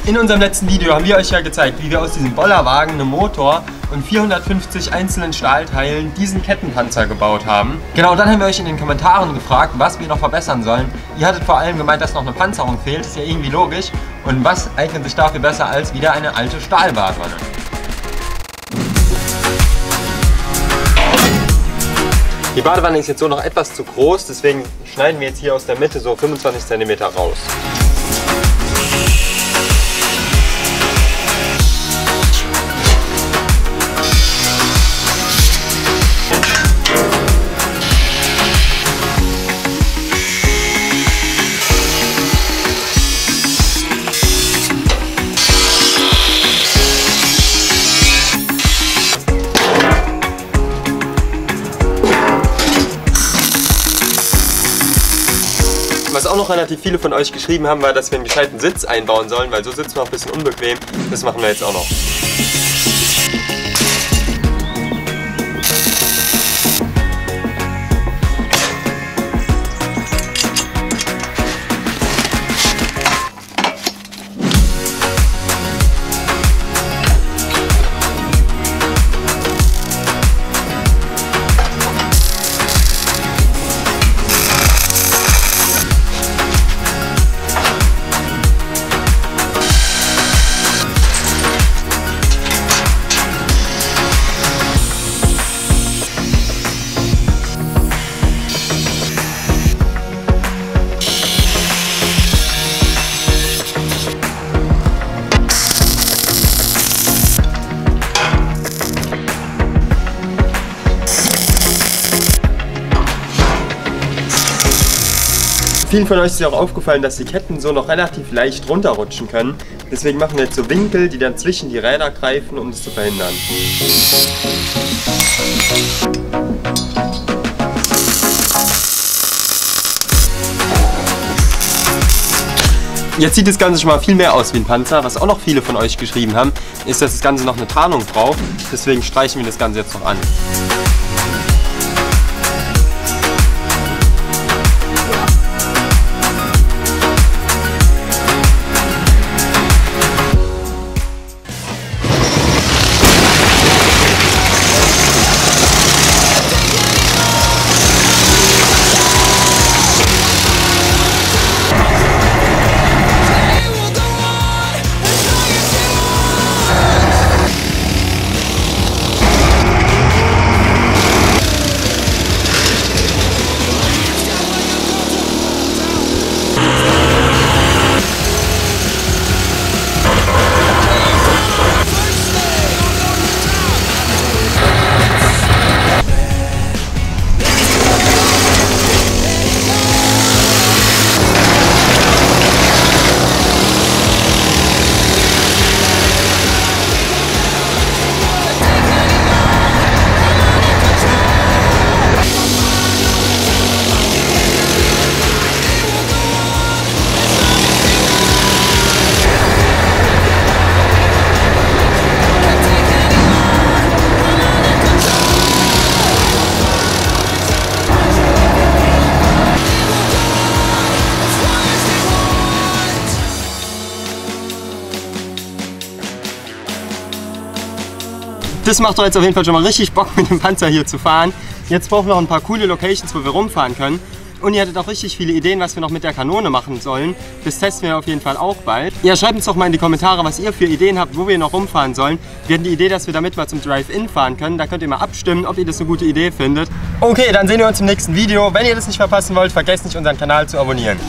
In unserem letzten Video haben wir euch ja gezeigt, wie wir aus diesem Bollerwagen, einem Motor und 450 einzelnen Stahlteilen diesen Kettenpanzer gebaut haben. Genau, dann haben wir euch in den Kommentaren gefragt, was wir noch verbessern sollen. Ihr hattet vor allem gemeint, dass noch eine Panzerung fehlt, ist ja irgendwie logisch. Und was eignet sich dafür besser als wieder eine alte Stahlbadewanne? Die Badewanne ist jetzt so noch etwas zu groß, deswegen schneiden wir jetzt hier aus der Mitte so 25 cm raus. Was auch noch relativ viele von euch geschrieben haben, war, dass wir einen gescheiten Sitz einbauen sollen, weil so sitzen wir auch ein bisschen unbequem. Das machen wir jetzt auch noch. Vielen von euch ist ja auch aufgefallen, dass die Ketten so noch relativ leicht runterrutschen können. Deswegen machen wir jetzt so Winkel, die dann zwischen die Räder greifen, um das zu verhindern. Jetzt sieht das Ganze schon mal viel mehr aus wie ein Panzer. Was auch noch viele von euch geschrieben haben, ist, dass das Ganze noch eine Tarnung braucht. Deswegen streichen wir das Ganze jetzt noch an. Das macht doch jetzt auf jeden Fall schon mal richtig Bock, mit dem Panzer hier zu fahren. Jetzt brauchen wir noch ein paar coole Locations, wo wir rumfahren können. Und ihr hattet auch richtig viele Ideen, was wir noch mit der Kanone machen sollen. Das testen wir auf jeden Fall auch bald. Ja, schreibt uns doch mal in die Kommentare, was ihr für Ideen habt, wo wir noch rumfahren sollen. Wir hatten die Idee, dass wir damit mal zum Drive-In fahren können. Da könnt ihr mal abstimmen, ob ihr das eine gute Idee findet. Okay, dann sehen wir uns im nächsten Video. Wenn ihr das nicht verpassen wollt, vergesst nicht, unseren Kanal zu abonnieren.